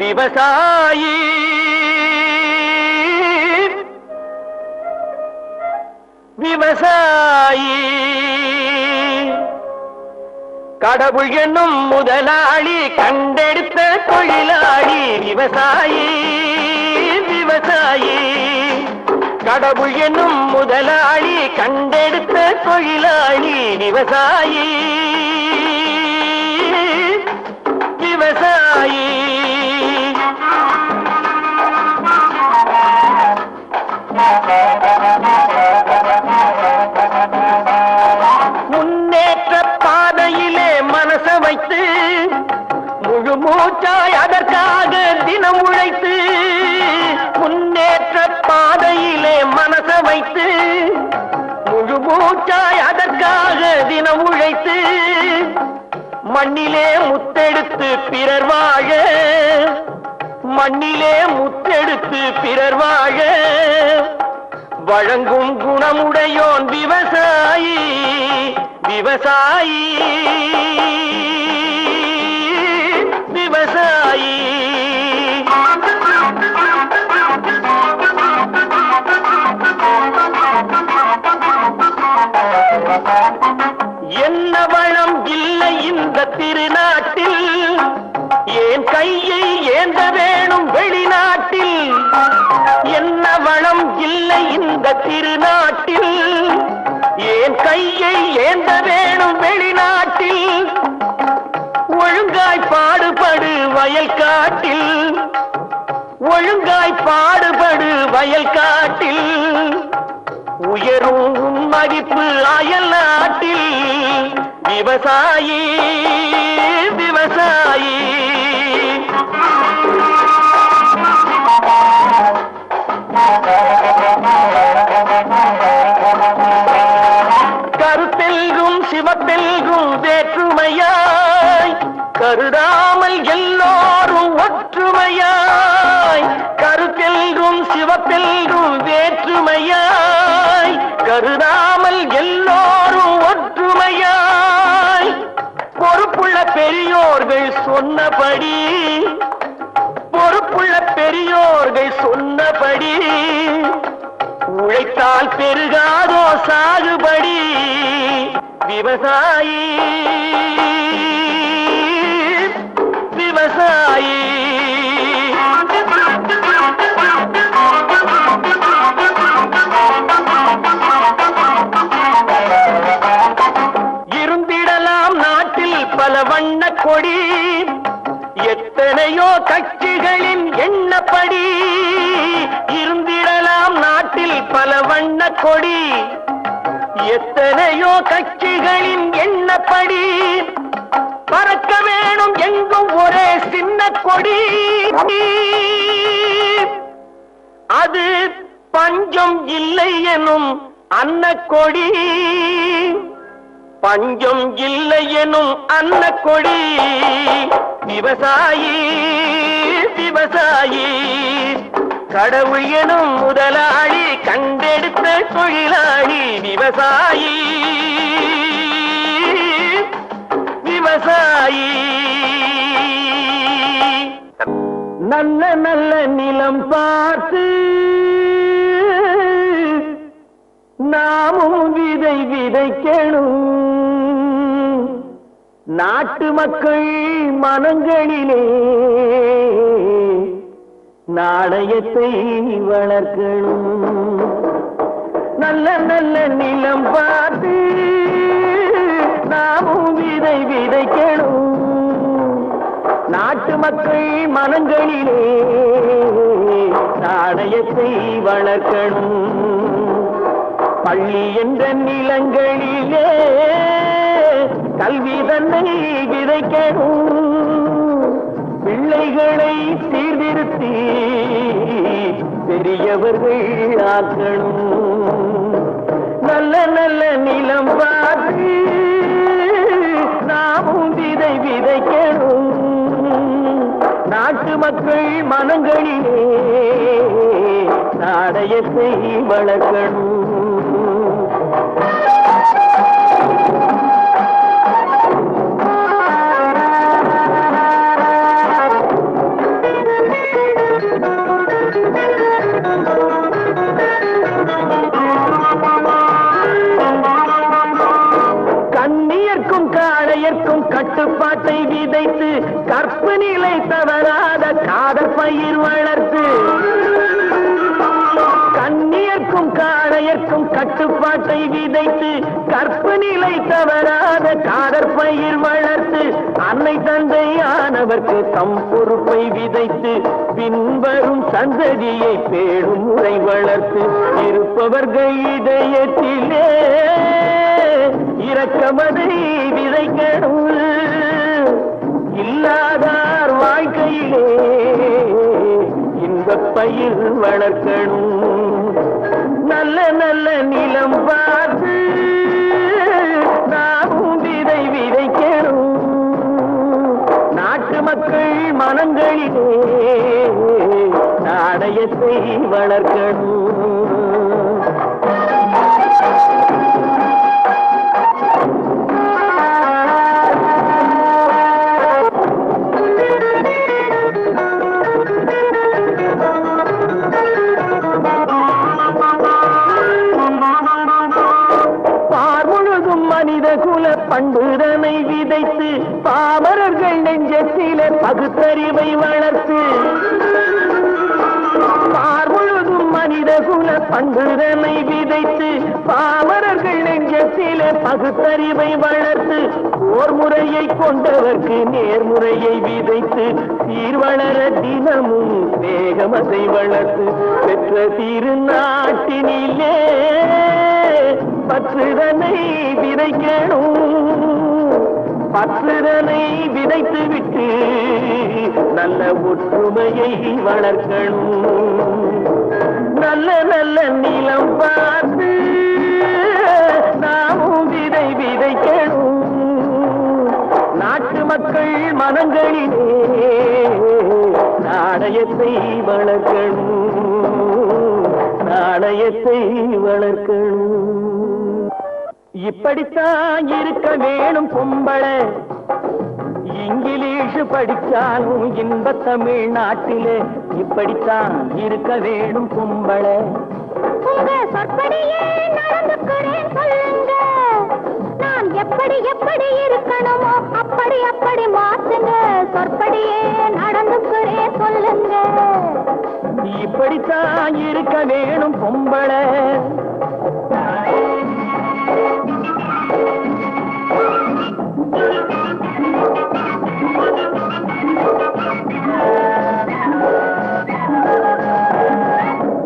விவசாயி விவசாயி கடவுள் என்னும் முதலாளி கண்டெடுத்த தொழிலாளி விவசாயி விவசாயி கடவுள் என்னும் முதலாளி கண்டெடுத்த தொழிலாளி விவசாயி விவசாயி முன்னேற்ற பாதையிலே மனச வைத்து முழு மூச்சாய் அதற்காக தினம் உழைத்து முன்னேற்ற பாதையிலே மனச வைத்து முழு மூச்சாய் அதற்காக தினம் உழைத்து மண்ணிலே முத்தெடுத்து பிறர் வாழ மண்ணிலே முத்தெடுத்து பிறர் வாழ வழங்கும் குணமுடையோன் விவசாயி விவசாயி விவசாயி என்ன வளம் இல்லை இந்த திருநாட்டில் ஏன் கையை ஏந்த வேணும் வெளிநாட்டில் என்ன வளம் இல்லை இந்த திருநாட்டில் ஏன் கையை ஏந்த வேணும் வெளிநாட்டில் ஒழுங்காய் பாடுபடு வயல் காட்டில் ஒழுங்காய் பாடுபடு வயல் காட்டில் உயரும் மதிப்பு அயல் நாட்டில் விவசாயி விவசாயி கருத்தெல்கும் சிவத்தெல்கும் வேற்றுமையாய் கருதாமல் எல்லோரும் ஒற்றுமையாய் கருத்தெல்கும் சிவத்தெல்கும் வேற்றுமையாய் கருதாமல் எல்லோரும் ஒற்றுமையாய் பொறுப்புள்ள பெரியோர்கள் சொன்னபடி பொறுப்புள்ள பெரியோர்கள் சொன்னபடி உழைத்தால் பெருகாதோ சாகுபடி விவசாயி விவசாயி இருந்திடலாம் நாட்டில் பல வண்ண கொடி எத்தனையோ கட்சிகளின் எண்ணப்படி இருந்திடலாம் நாட்டில் பல வண்ண கொடி எத்தனையோ கட்சிகளின் எண்ணப்படி பறக்க வேணும் எங்கும் ஒரே சின்ன கொடி அது பஞ்சம் இல்லை எனும் அன்னக்கொடி பஞ்சம் இல்லை எனும் அன்னக்கொடி விவசாயி விவசாயி கடவுள் எனும் முதலாளி கண்டெடுத்த தொழிலாளி விவசாயி விவசாயி நல்ல நல்ல நிலம் பார்த்து நாமும் விதை விதைக்கணும் நாட்டு மக்கள் மனங்களிலே நாணயத்தை வளர்க்கணும் நல்ல நல்ல நிலம் பார்த்து நாமும் விதை விதைக்கணும் நாட்டு மக்கள் மனங்களிலே நாணயத்தை வளர்க்கணும் பள்ளி என்ற நிலங்களிலே கல்வி தன்னை விதைக்கணும் பிள்ளைகளை சீர்திருத்தி பெரியவர்கள் ஆக்கணும் நல்ல நல்ல நிலம் பார்த்து நாமும் விதை விதைக்கணும் நாட்டு மக்கள் மனங்களிலே நாணயத்தை வளர்க்கணும் காதல் பயிர் வளர்த்து கண்ணியர்க்கும் காளையர்க்கும் கட்டுப்பாட்டை விதைத்து கற்பு நிலை தவறாத காதல் பயிர் வளர்த்து அன்னை தந்தையானவர்க்கு தம் பொறுப்பை விதைத்து பின்வரும் சந்ததியை பேடும் முறை வளர்த்து இருப்பவர்கள் இதயத்திலே இரக்கமதை விதைக்கணும் இல்லாதார் வாழ்க்கையிலே இன்பப் பயிர் வளர்க்கணும் நல்ல நல்ல நிலம் பார்த்து நாமும் விதை விதைக்கணும் நாட்டு மக்கள் மனங்களிலே நாணயத்தை வளர்க்கணும் குல பண்புதனை விதைத்து பாமரர்கள் நெஞ்சத்திலே பகுத்தறிவை வளர்த்து பார்முழுதும் மனித குல பண்புதனை விதைத்து பாமரர்கள் நெஞ்சத்திலே பகுத்தறிவை வளர்த்து ஓர் முறையை கொண்டவர்க்கு நேர்முறையை விதைத்து சீர்வளர தினமும் வேகமதை வளர்த்து பெற்ற திருநாட்டினிலே பற்றுதனை விதைக்கணும் பற்றுதனை விதைத்து விட்டு நல்ல ஒற்றுமையை வளர்க்கணும் நல்ல நல்ல நிலம் பார்த்து நாமும் விதை விதைக்கணும் நாட்டு மக்கள் மனங்களிலே நாணயத்தை வளர்க்கணும் நாணயத்தை வளர்க்கணும் இப்படித்தான் இருக்க வேணும் பொம்பள இங்கிலீஷ் படிச்சாலும் இன்ப தமிழ்நாட்டிலே இப்படித்தான் இருக்க வேணும் பொம்பள சொற்படியே நடந்துக்கிறேன் சொல்லுங்க நான் எப்படி எப்படி இருக்கணுமோ அப்படி அப்படி மாற்றுங்க சொற்படியே நடந்துக்கிறேன் சொல்லுங்க இப்படித்தான் இருக்க வேணும் பொம்பள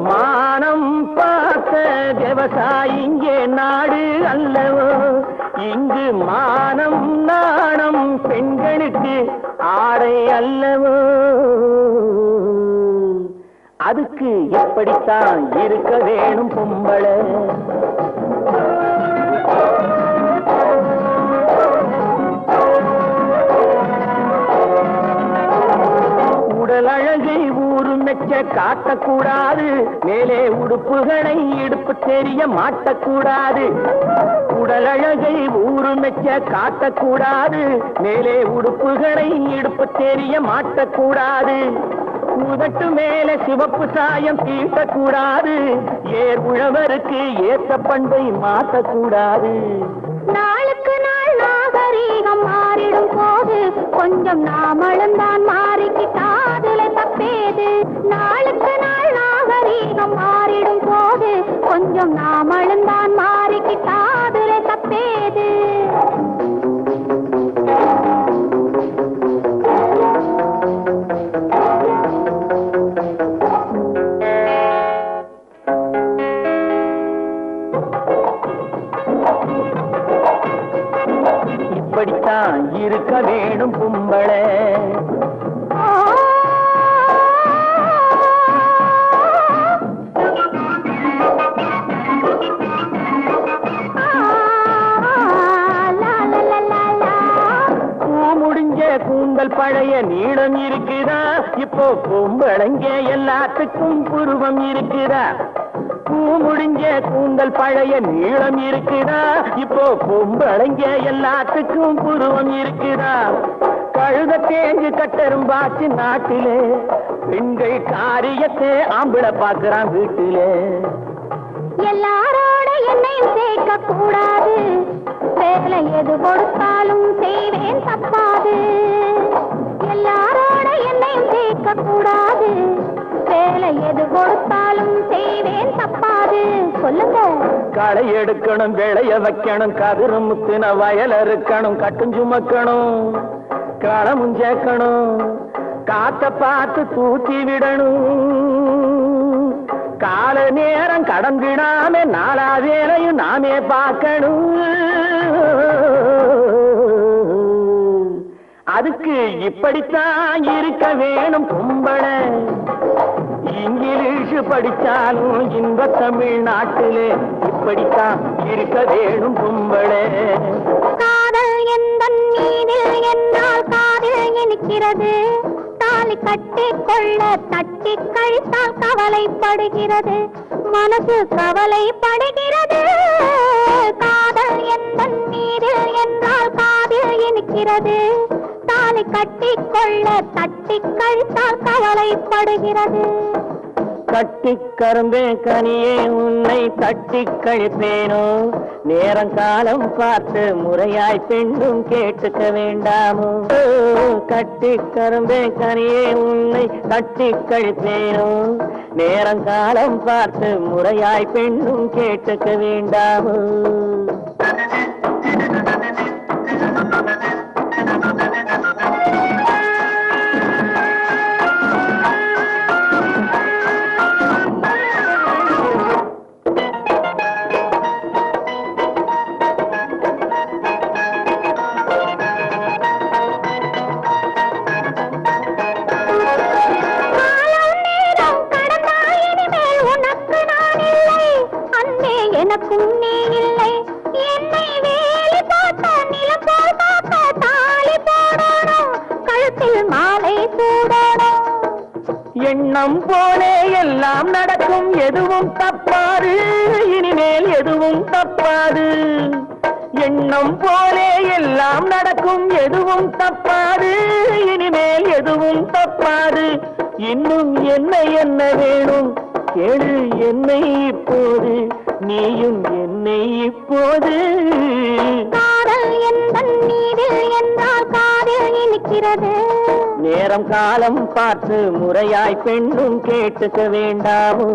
மானம் பார்த்த விவசாயி இங்கே நாடு அல்லவோ இங்கு மானம் நாணம் பெண்களுக்கு ஆடை அல்லவோ அதுக்கு எப்படித்தான் இருக்க வேணும் பொம்பள உடல் அழகை ஊரும் மெச்ச காட்டக்கூடாது மேலே உடுப்புகளை இடுப்பு தெரிய மாட்டக்கூடாது உடல் அழகை ஊரும் மெச்ச காட்டக்கூடாது மேலே உடுப்புகளை இடுப்பு தெரிய மாட்டக்கூடாது உதட்டு மேல சிவப்பு சாயம் தீட்டக்கூடாது ஏர் உழவருக்கு ஏற்ற பண்பை மாற்றக்கூடாது நாளுக்கு நாள் நாகரீகம் மாறிடும் போது கொஞ்சம் நாமளும் தான் மாறிக்கிட்டாதுல தப்பேது நாளுக்கு நாள் நாகரீகம் மாறிடும் போது கொஞ்சம் நாமளும் தான் மாறிக்கிட்டாதுல தப்பேது இப்படித்தான் இருக்க வேணும் பொம்பள முடிஞ்ச கூந்தல் பழைய நீளம் இருக்குதா இப்போ பொம்பளைங்க எல்லாத்துக்கும் புருவம் இருக்குதா பூ முடிஞ்ச கூந்தல் பழைய நீளம் இருக்குதா இப்போ பொம்பளைங்க எல்லாத்துக்கும் புருவம் இருக்குதா கழுத தேஞ்சு கட்டெரும்பாச்சு நாட்டிலே பெண்கள் காரியத்தை ஆம்பிள பாக்குறான் வீட்டிலே எல்லாரோட என்னையும் சேர்க்க கூடாது வேலை எது கொடுத்தாலும் செய்வேன் தப்பாது எல்லாரோட என்னையும் சேர்க்க கேட்க கூடாது வேலை எது கொடுத்தாலும் செய்வேன் தப்பாது சொல்லுங்க களை எடுக்கணும் விளைய வைக்கணும் கதிரு முத்தின வயல் இருக்கணும் கட்டும் சுமக்கணும் களமும் சேர்க்கணும் காத்த பார்த்து தூத்தி விடணும் கால நேரம் கடந்திடாம நாலா வேலையும் நாமே பார்க்கணும் அதுக்கு இப்படித்தான் இருக்க வேணும் கும்பளை இங்கிலீஷ் படிச்சாலும் இன்ப தமிழ்நாட்டிலே இப்படித்தான் இருக்க வேணும் கும்பளை காதல் எந்த மீதில் என்னால் காதில் இனிக்கிறது தாலி கட்டி கொள்ள தட்டி கழித்தால் கவலைப்படுகிறது மனசு கவலைப்படுகிறது காதல் எந்த மீதில் என்றால் காதில் இனிக்கிறது தாலி கட்டி கொள்ள தட்டி கழித்தால் கவலைப்படுகிறது கட்டி கரும்பே கனியே உன்னை தட்டி கழிப்பேனோ நேரம் காலம் பார்த்து முறையாய் பெண்ணும் கேட்டுக்க வேண்டாமோ கட்டி கரும்பே கனியே உன்னை தட்டி கழிப்பேனோ நேரம் காலம் பார்த்து முறையாய் பெண்ணும் கேட்டுக்க வேண்டாமோ எனக்கும் நீ இல்லை என்னை வேலி போட்ட நிலம் போல் காக்க தாலி போடணும் கழுத்தில் மாலை சூடணும் எண்ணம் போலே எல்லாம் நடக்கும் எதுவும் தப்பாது இனிமேல் எதுவும் தப்பாது எண்ணம் போலே எல்லாம் நடக்கும் எதுவும் தப்பாது இனிமேல் எதுவும் தப்பாது இன்னும் என்ன என்ன வேணும் கேளு என்னை இப்போது நீயும் என்னை இப்போது காதல் எந்த நீரில் என்றால் காதில் இனிக்கிறது நேரம் காலம் பார்த்து முறையாய் பெண்ணும் கேட்டுக்க வேண்டாமோ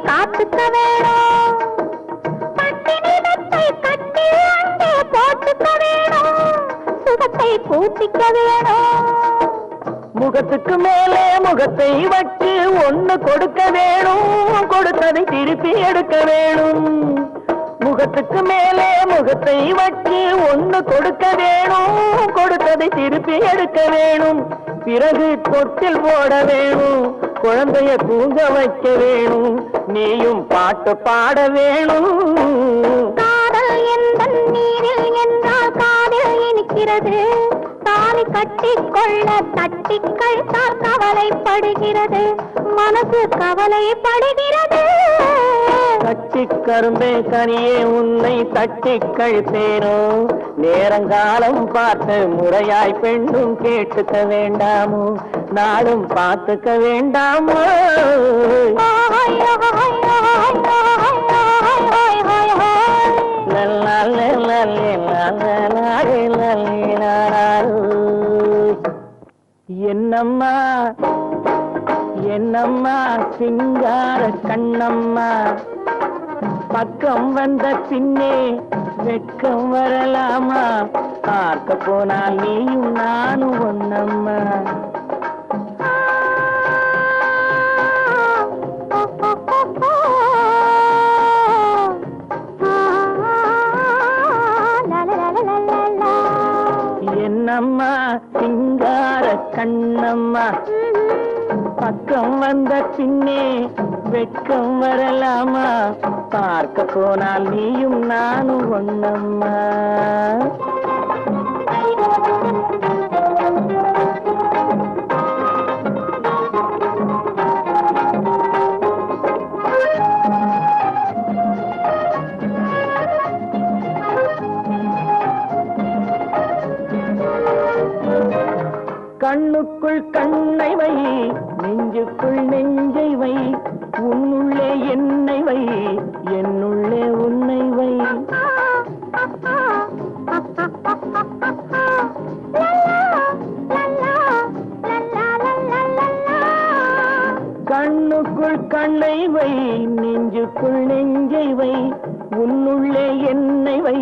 காத்துக்க வேணும் பட்டினி வெத்தை கட்டி அங்கே போட்டுக்க வேணும் சுகத்தை பூத்திக்க வேணும் முகத்துக்கு மேலே முகத்தை வச்சு ஒண்ணு கொடுக்க வேணும் கொடுத்ததை திருப்பி எடுக்க வேணும் முகத்துக்கு மேலே முகத்தை வச்சு ஒண்ணு கொடுக்க வேணும் கொடுத்ததை திருப்பி எடுக்க வேணும் பிறகு தொட்டில் போட வேணும் குழந்தைய தூங்க வைக்க வேணும் நீயும் பாட்டு பாட வேணும் காதல் எந்த நீரில் என்றால் காதில் இனிக்கிறது தாலி கட்டி கொள்ள தட்டி கழித்தால் கவலைப்படுகிறது மனசு கவலைப்படுகிறது கட்டி கரும்பே கனியே உன்னை தட்டி கழிப்பேனோ நேரங்காலம் பார்த்து முறையாய் பெண்ணும் கேட்டுக்க வேண்டாமோ நாளும் பார்த்துக்க வேண்டாமோ என்னம்மா என்னம்மா சிங்கார கண்ணம்மா பக்கம் வந்த பின்னே வெட்கம் வரலாமா பார்க்க போனால் நீயும் நானும் ஒன்னம்மா என்னம்மா சிங்கார கண்ணம்மா பக்கம் வந்த பின்னே வெட்கம் வரலாமா பார்க்க போனால் நீயும் நானும் ஒன்னம்மா கண்ணுக்குள் கண்ணை வை, நெஞ்சுக்குள் நெஞ்சை வை, உன்னுள்ளே என்னை வை,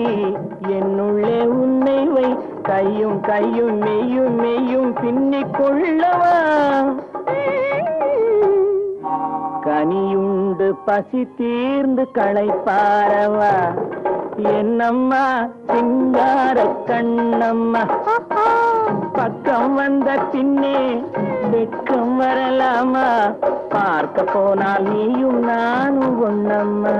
என்னுள்ளே உன்னை வை, கையும் கையும் மெய்யும் மெய்யும் பின்னிக் கொள்ளவா. கனியுண்டு பசி தீர்ந்து களைப்பாரவா, என்னம்மா சிங்கார கண்ணம்மா. பக்கம் வந்த பின்னே வெட்கம் வரலாமா, பார்க்க போனால் நீயும் நானும் ஒண்ணம்மா.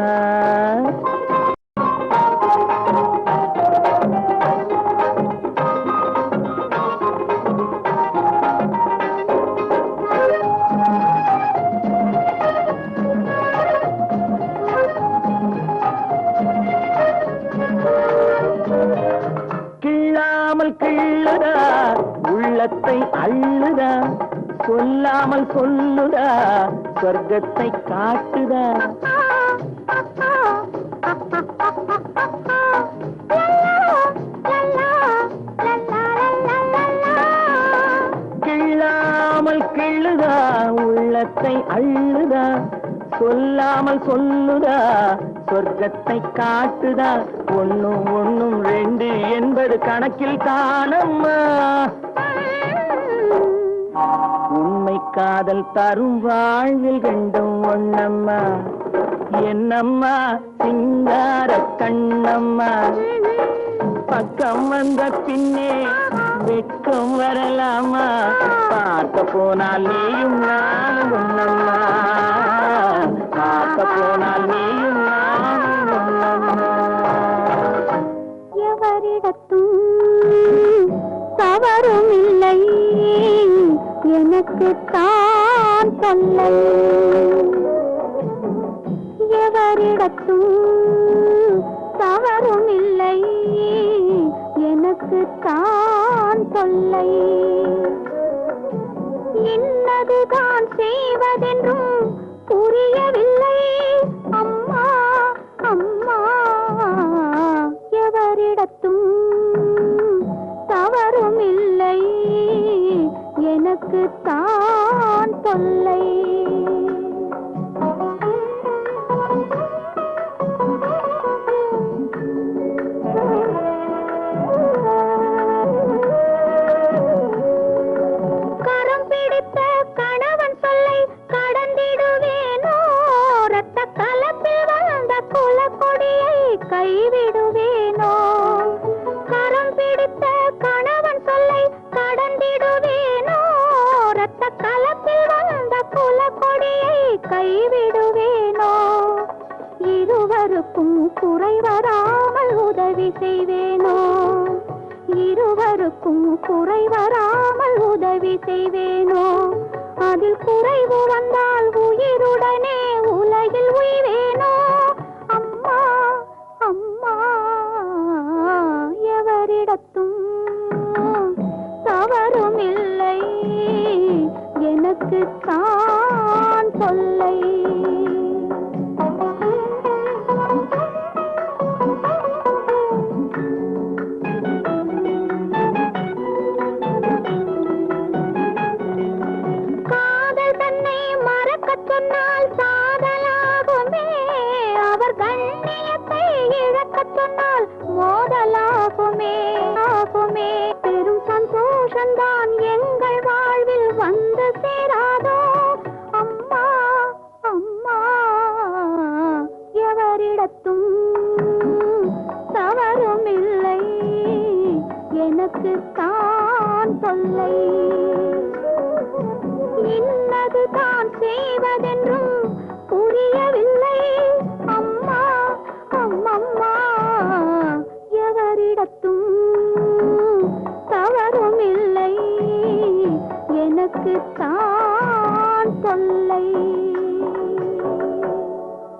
கிள்ளாமல் கிள்ளுதா உள்ளத்தை அள்ளுதா, சொல்லாமல் சொல்லுதா சொர்க்கத்தை காட்டுதா. கிள்ளாமல் கிள்ளுதா உள்ளத்தை அள்ளுதா, சொல்லாமல் சொல்லுதா சொர்க்கத்தை காட்டுதா. ஒண்ணும் ஒண்ணும் ரெண்டு என்பது கணக்கில் தானம்மா. உண்மை காதல் தரும் வாழ்வில் ரெண்டும் ஒண்ணம்மா. என்னம்மா சிங்கார கண்ணம்மா. பக்கம் வந்த பின்னே வெட்கம் வரலாமா, பார்க்க போனால் நீயும் நானும் ஒண்ணம்மா. பார்க்க போனால் நீயும் நானும் ஒண்ணம்மா. எவரிடத்தும் தவறும் இல்லை, எனக்கு தான் தொல்லை. எவரிடத்தும் தவறும் இல்லை, எனக்கு தான் தொல்லை. இன்னதுதான் செய்வதென்றும் புரியவில்லை அம்மா அம்மா. எவரிடத்தும் தவறும் இல்லை, எனக்கு தான் தொல்லை. கரம் பிடித்த கணவன் சொல்லை கடந்திடுவேனோ, ரத்த கலப்பில் வந்த குலக்கொடியை கைவிடுவேனோ. கரம் பிடித்த கணவன் சொல்லை கடந்திடுவேனோ, ரத்த கலப்பில் வந்த குலக்கொடியை கைவிடுவேனோ. இருவருக்கும் குறை வராமல் உதவி செய்வேனோ, இருவருக்கும் குறை வராமல் உதவி செய்வேனோ. அதில் குறைவு வந்தால் உயிருடனே உலகில் உய்வேனோ அம்மா அம்மா. எவரிடத்தும் தவறும் இல்லை, எனக்கு தான் தொல்லை. காதல் தன்னை மறக்கச் சொன்னால் சாதலாகுமே, அவர் கண்ணியத்தை இழக்கச் சொன்னால் மோதலாகுமே ஆகுமே. பெரும் சந்தோஷந்தான் எங்கள் வாழ்வில் வந்து சேராதோ அம்மா அம்மா. எவரிடத்தும் தவறும் இல்லை, எனக்கு தான் தொல்லை. இன்னதுதான் செய்வதென்றும் புரியவில்லை அம்மா அம்மம்மா. எவரிடத்தும் தவறும் இல்லை, எனக்கு தான் தொல்லை.